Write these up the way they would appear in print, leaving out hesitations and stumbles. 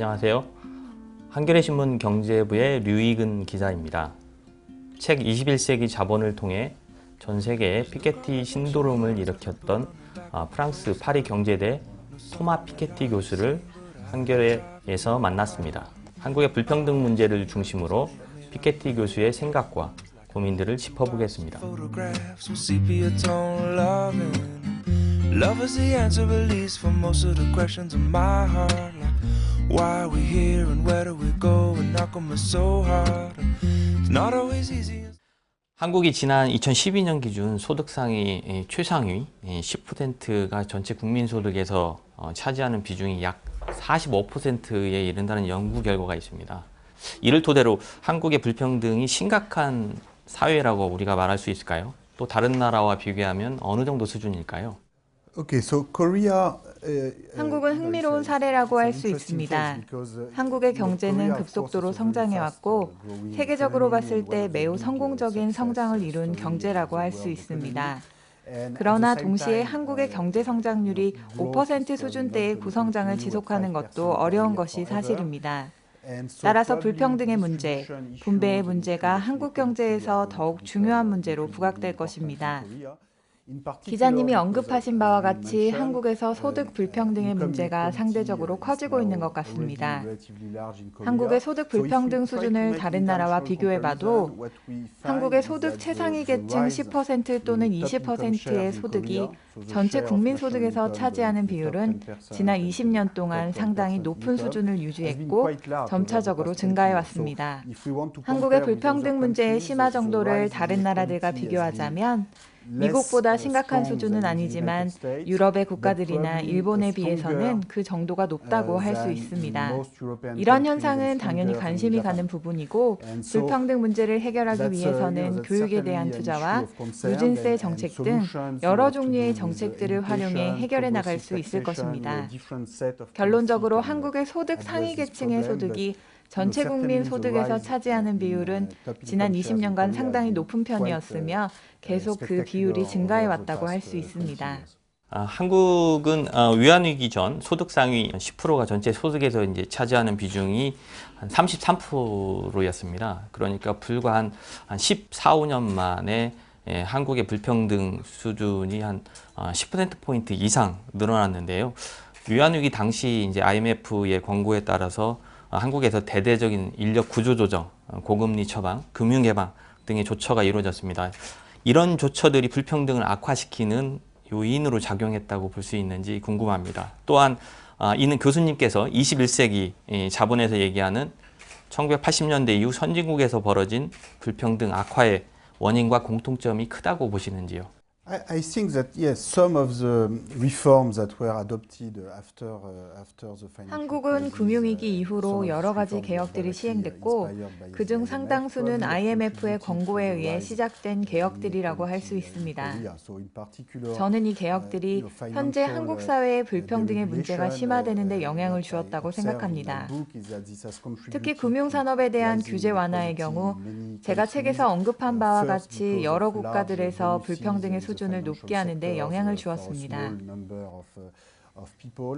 안녕하세요. 한겨레신문 경제부의 류익은 기자입니다. 책 21세기 자본을 통해 전 세계에 피케티 신도림을 일으켰던 프랑스 파리 경제대 토마 피케티 교수를 한겨레에서 만났습니다. 한국의 불평등 문제를 중심으로 피케티 교수의 생각과 고민들을 짚어보겠습니다. Love is the answer, at least for most of the questions in my heart. Like, why are we here and where do we go? And how come it's so hard? It's not always easy. 한국이 지난 2012년 기준 소득 상위 최상위 10%가 전체 국민 소득에서 차지하는 비중이 약 45%에 이른다는 연구 결과가 있습니다. 이를 토대로 한국의 불평등이 심각한 사회라고 우리가 말할 수 있을까요? 또 다른 나라와 비교하면 어느 정도 수준일까요? 한국은 흥미로운 사례라고 할 수 있습니다. 한국의 경제는 급속도로 성장해왔고 세계적으로 봤을 때 매우 성공적인 성장을 이룬 경제라고 할 수 있습니다. 그러나 동시에 한국의 경제 성장률이 5% 수준대의 고성장을 지속하는 것도 어려운 것이 사실입니다. 따라서 불평등의 문제, 분배의 문제가 한국 경제에서 더욱 중요한 문제로 부각될 것입니다. 기자님이 언급하신 바와 같이 한국에서 소득 불평등의 문제가 상대적으로 커지고 있는 것 같습니다. 한국의 소득 불평등 수준을 다른 나라와 비교해봐도 한국의 소득 최상위 계층 10% 또는 20%의 소득이 전체 국민 소득에서 차지하는 비율은 지난 20년 동안 상당히 높은 수준을 유지했고 점차적으로 증가해왔습니다. 한국의 불평등 문제의 심화 정도를 다른 나라들과 비교하자면 미국보다 심각한 수준은 아니지만 유럽의 국가들이나 일본에 비해서는 그 정도가 높다고 할 수 있습니다. 이런 현상은 당연히 관심이 가는 부분이고 불평등 문제를 해결하기 위해서는 교육에 대한 투자와 누진세 정책 등 여러 종류의 정책들을 활용해 해결해 나갈 수 있을 것입니다. 결론적으로 한국의 소득 상위 계층의 소득이 전체 국민 소득에서 차지하는 비율은 지난 20년간 상당히 높은 편이었으며 계속 그 비율이 증가해 왔다고 할 수 있습니다. 한국은 위안위기 전 소득 상위 10%가 전체 소득에서 이제 차지하는 비중이 한 33%였습니다. 그러니까 불과 한 14, 15년 만에 한국의 불평등 수준이 한 10%포인트 이상 늘어났는데요. 위안위기 당시 이제 IMF의 권고에 따라서 한국에서 대대적인 인력 구조 조정, 고금리 처방, 금융 개방 등의 조처가 이루어졌습니다. 이런 조처들이 불평등을 악화시키는 요인으로 작용했다고 볼 수 있는지 궁금합니다. 또한 이는 교수님께서 21세기 자본에서 얘기하는 1980년대 이후 선진국에서 벌어진 불평등 악화의 원인과 공통점이 크다고 보시는지요? I think that yes, some of the reforms that were adopted after the financial 한국은 금융위기 이후로 여러 가지 개혁들이 시행됐고 그중 상당수는 IMF의 권고에 의해 시작된 개혁들이라고 할 수 있습니다. 저는 이 개혁들이 현재 한국 사회의 불평등의 문제가 심화되는 데 영향을 주었다고 생각합니다. 특히 금융산업에 대한 규제 완화의 경우 제가 책에서 언급한 바와 같이 여러 국가들에서 불평등의 수준을 높게 하는 데 영향을 주었습니다.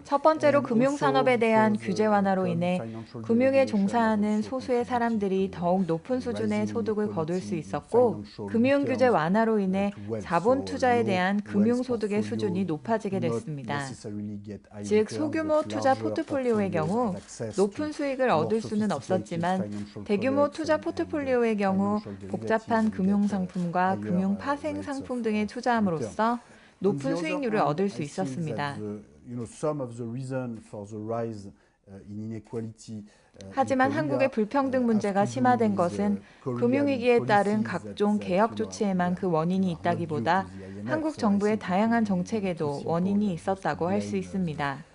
첫 번째로 금융산업에 대한 규제 완화로 인해 금융에 종사하는 소수의 사람들이 더욱 높은 수준의 소득을 거둘 수 있었고 금융규제 완화로 인해 자본 투자에 대한 금융소득의 수준이 높아지게 됐습니다. 즉 소규모 투자 포트폴리오의 경우 높은 수익을 얻을 수는 없었지만 대규모 투자 포트폴리오의 경우 복잡한 금융상품과 금융파생상품 등에 투자함으로써 높은 수익률을 얻을 수 있었습니다. 하지만 한국의 불평등 문제가 심화된 것은 금융위기에 따른 각종 개혁 조치에만 그 원인이 있다기보다 한국 정부의 다양한 정책에도 원인이 있었다고 할 수 있습니다.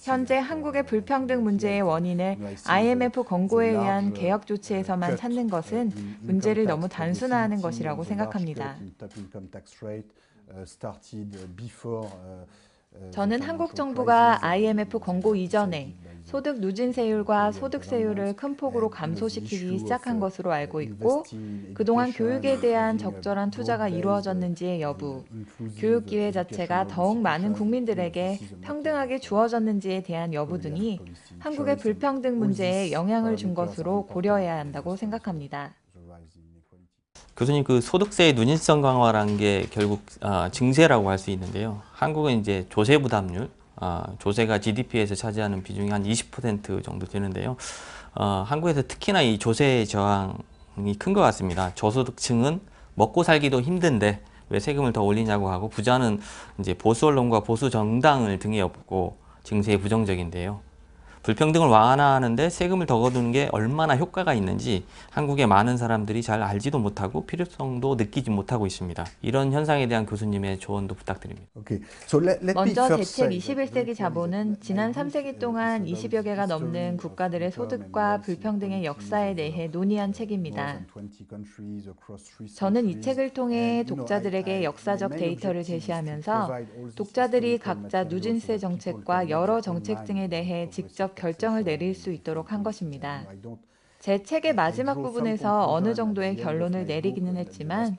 현재 한국의 불평등 문제의 원인을 IMF 권고에 의한 개혁 조치에서만 찾는 것은 문제를 너무 단순화하는 것이라고 생각합니다. 저는 한국 정부가 IMF 권고 이전에 소득 누진세율과 소득세율을 큰 폭으로 감소시키기 시작한 것으로 알고 있고 그동안 교육에 대한 적절한 투자가 이루어졌는지의 여부, 교육 기회 자체가 더욱 많은 국민들에게 평등하게 주어졌는지에 대한 여부 등이 한국의 불평등 문제에 영향을 준 것으로 고려해야 한다고 생각합니다. 교수님, 그 소득세의 누진성 강화라는 게 결국 증세라고 할 수 있는데요. 한국은 이제 조세 부담률, 조세가 GDP에서 차지하는 비중이 한 20% 정도 되는데요. 한국에서 특히나 이 조세 저항이 큰 것 같습니다. 저소득층은 먹고 살기도 힘든데 왜 세금을 더 올리냐고 하고, 부자는 이제 보수 언론과 보수 정당을 등에 업고 증세에 부정적인데요. 불평등을 완화하는데 세금을 더 거두는 게 얼마나 효과가 있는지 한국의 많은 사람들이 잘 알지도 못하고 필요성도 느끼지 못하고 있습니다. 이런 현상에 대한 교수님의 조언도 부탁드립니다. 먼저 대책 21세기 자본은 지난 3세기 동안 20여 개가 넘는 국가들의 소득과 불평등의 역사에 대해 논의한 책입니다. 저는 이 책을 통해 독자들에게 역사적 데이터를 제시하면서 독자들이 각자 누진세 정책과 여러 정책 등에 대해 직접 결정을 내릴 수 있도록 한 것입니다. 제 책의 마지막 부분에서 어느 정도의 결론을 내리기는 했지만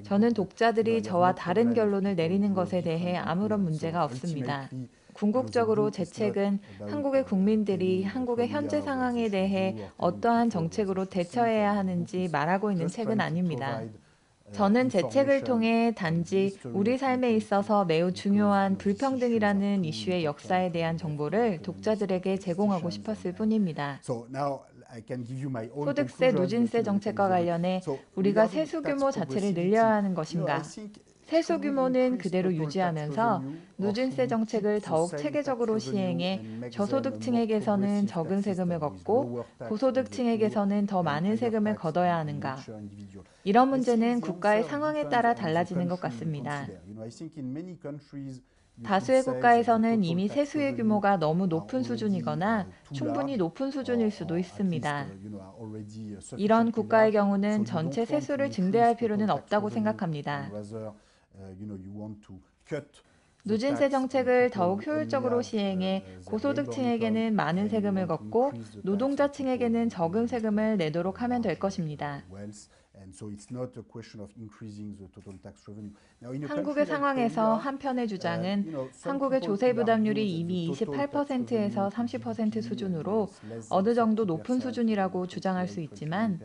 저는 독자들이 저와 다른 결론을 내리는 것에 대해 아무런 문제가 없습니다. 궁극적으로 제 책은 한국의 국민들이 한국의 현재 상황에 대해 어떠한 정책으로 대처해야 하는지 말하고 있는 책은 아닙니다. 저는 제 책을 통해 단지 우리 삶에 있어서 매우 중요한 불평등이라는 이슈의 역사에 대한 정보를 독자들에게 제공하고 싶었을 뿐입니다. 소득세, 누진세 정책과 관련해 우리가 세수 규모 자체를 늘려야 하는 것인가? 세수 규모는 그대로 유지하면서 누진세 정책을 더욱 체계적으로 시행해 저소득층에게서는 적은 세금을 걷고 고소득층에게서는 더 많은 세금을 걷어야 하는가? 이런 문제는 국가의 상황에 따라 달라지는 것 같습니다. 다수의 국가에서는 이미 세수의 규모가 너무 높은 수준이거나 충분히 높은 수준일 수도 있습니다. 이런 국가의 경우는 전체 세수를 증대할 필요는 없다고 생각합니다. 누진세 정책을 더욱 효율적으로 시행해 고소득층에게는 많은 세금을 걷고 노동자층에게는 적은 세금을 내도록 하면 될 것입니다. 한국의 상황에서 한편의 주장은 한국의 조세 부담률이 이미 28%에서 30% 수준으로 어느 정도 높은 수준이라고 주장할 수 있지만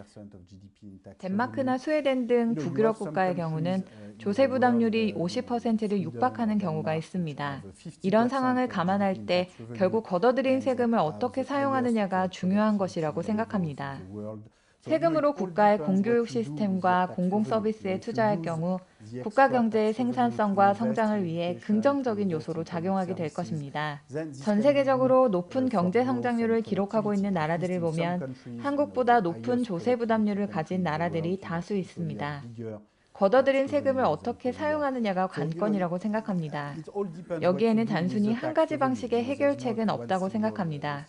덴마크나 스웨덴 등 북유럽 국가의 경우는 조세 부담률이 50%를 육박하는 경우가 있습니다. 이런 상황을 감안할 때 결국 걷어들인 세금을 어떻게 사용하느냐가 중요한 것이라고 생각합니다. 세금으로 국가의 공교육 시스템과 공공 서비스에 투자할 경우 국가 경제의 생산성과 성장을 위해 긍정적인 요소로 작용하게 될 것입니다. 전 세계적으로 높은 경제 성장률을 기록하고 있는 나라들을 보면 한국보다 높은 조세 부담률을 가진 나라들이 다수 있습니다. 걷어들인 세금을 어떻게 사용하느냐가 관건이라고 생각합니다. 여기에는 단순히 한 가지 방식의 해결책은 없다고 생각합니다.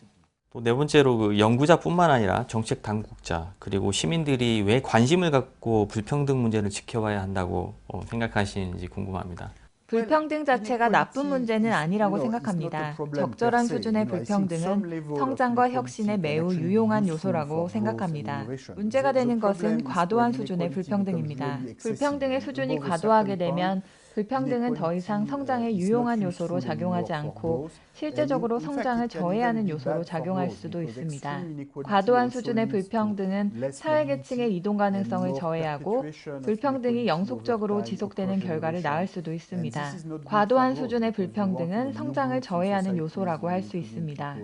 또 네 번째로 그 연구자뿐만 아니라 정책 당국자 그리고 시민들이 왜 관심을 갖고 불평등 문제를 지켜봐야 한다고 생각하시는지 궁금합니다. 불평등 자체가 나쁜 문제는 아니라고 생각합니다. 적절한 수준의 불평등은 성장과 혁신에 매우 유용한 요소라고 생각합니다. 문제가 되는 것은 과도한 수준의 불평등입니다. 불평등의 수준이 과도하게 되면 불평등은 더 이상 성장에 유용한 요소로 작용하지 않고 실제적으로 성장을 저해하는 요소로 작용할 수도 있습니다. 과도한 수준의 불평등은 사회계층의 이동 가능성을 저해하고 불평등이 영속적으로 지속되는 결과를 낳을 수도 있습니다. 과도한 수준의 불평등은 성장을 저해하는 요소라고 할 수 있습니다.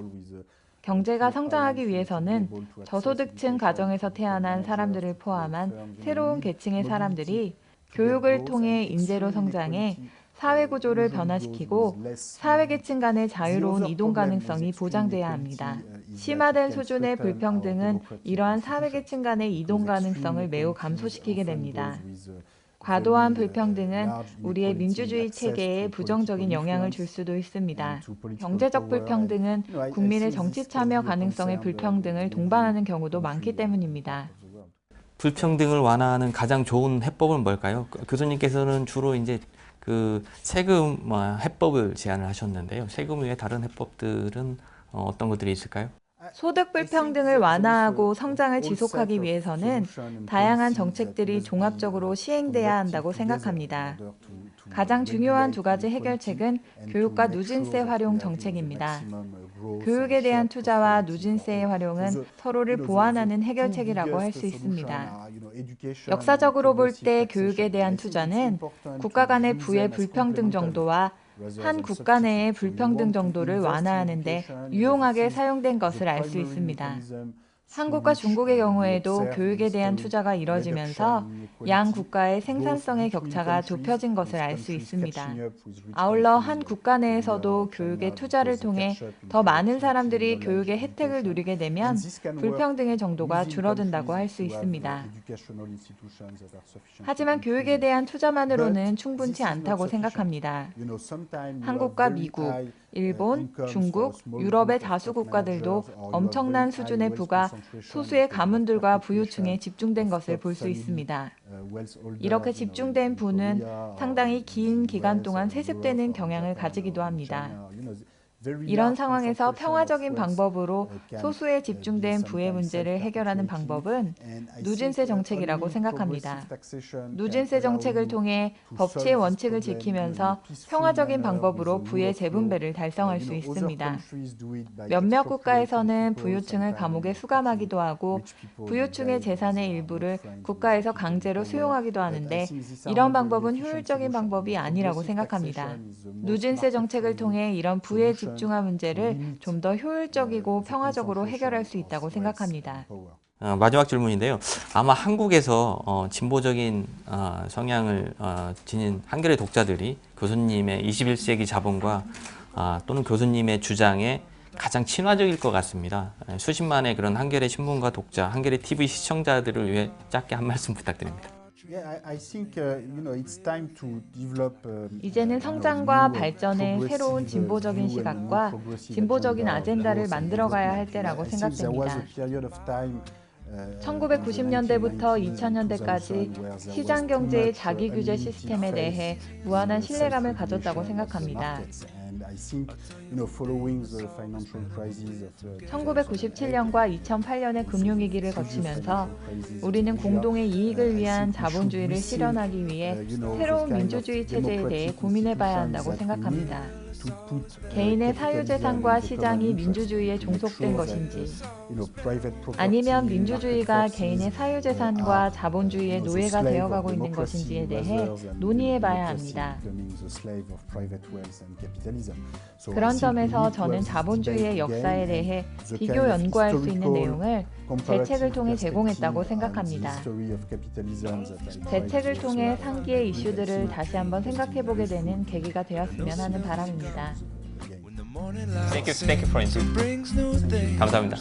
경제가 성장하기 위해서는 저소득층 가정에서 태어난 사람들을 포함한 새로운 계층의 사람들이 교육을 통해 인재로 성장해 사회 구조를 변화시키고 사회계층 간의 자유로운 이동 가능성이 보장돼야 합니다. 심화된 수준의 불평등은 이러한 사회계층 간의 이동 가능성을 매우 감소시키게 됩니다. 과도한 불평등은 우리의 민주주의 체계에 부정적인 영향을 줄 수도 있습니다. 경제적 불평등은 국민의 정치 참여 가능성의 불평등을 동반하는 경우도 많기 때문입니다. 불평등을 완화하는 가장 좋은 해법은 뭘까요? 교수님께서는 주로 이제 그 세금 해법을 제안을 하셨는데요. 세금 외에 다른 해법들은 어떤 것들이 있을까요? 소득 불평등을 완화하고 성장을 지속하기 위해서는 다양한 정책들이 종합적으로 시행돼야 한다고 생각합니다. 가장 중요한 두 가지 해결책은 교육과 누진세 활용 정책입니다. 교육에 대한 투자와 누진세의 활용은 서로를 보완하는 해결책이라고 할 수 있습니다. 역사적으로 볼 때 교육에 대한 투자는 국가 간의 부의 불평등 정도와 한 국가 내의 불평등 정도를 완화하는 데 유용하게 사용된 것을 알 수 있습니다. 한국과 중국의 경우에도 교육에 대한 투자가 이뤄지면서 양 국가의 생산성의 격차가 좁혀진 것을 알 수 있습니다. 아울러 한 국가 내에서도 교육의 투자를 통해 더 많은 사람들이 교육의 혜택을 누리게 되면 불평등의 정도가 줄어든다고 할 수 있습니다. 하지만 교육에 대한 투자만으로는 충분치 않다고 생각합니다. 한국과 미국, 일본, 중국, 유럽의 다수 국가들도 엄청난 수준의 부가 소수의 가문들과 부유층에 집중된 것을 볼 수 있습니다. 이렇게 집중된 부는 상당히 긴 기간 동안 세습되는 경향을 가지기도 합니다. 이런 상황에서 평화적인 방법으로 소수에 집중된 부의 문제를 해결하는 방법은 누진세 정책이라고 생각합니다. 누진세 정책을 통해 법치의 원칙을 지키면서 평화적인 방법으로 부의 재분배를 달성할 수 있습니다. 몇몇 국가에서는 부유층을 감옥에 수감하기도 하고 부유층의 재산의 일부를 국가에서 강제로 수용하기도 하는데 이런 방법은 효율적인 방법이 아니라고 생각합니다. 누진세 정책을 통해 이런 부의 집중화 문제를 좀 더 효율적이고 평화적으로 해결할 수 있다고 생각합니다. 마지막 질문인데요. 아마 한국에서 진보적인 성향을 지닌 한겨레 독자들이 교수님의 21세기 자본과 또는 교수님의 주장에 가장 친화적일 것 같습니다. 수십만의 그런 한겨레 신문과 독자, 한겨레 TV 시청자들을 위해 짧게 한 말씀 부탁드립니다. 이제는 성장과 발전의 새로운 진보적인 시각과 진보적인 아젠다를 만들어가야 할 때라고 생각됩니다. 1990년대부터 2000년대까지 시장경제의 자기규제 시스템에 대해 무한한 신뢰감을 가졌다고 생각합니다. 1997년과 2008년의 금융위기를 거치면서 우리는 공동의 이익을 위한 자본주의를 실현하기 위해 새로운 민주주의 체제에 대해 고민해봐야 한다고 생각합니다. 개인의 사유재산과 시장이 민주주의에 종속된 것인지 아니면 민주주의가 개인의 사유재산과 자본주의의 노예가 되어가고 있는 것인지에 대해 논의해봐야 합니다. 그런 점에서 저는 자본주의의 역사에 대해 비교 연구할 수 있는 내용을 제 책을 통해 제공했다고 생각합니다. 제 책을 통해 상기의 이슈들을 다시 한번 생각해보게 되는 계기가 되었으면 하는 바람입니다. Thank you for interview. 감사합니다.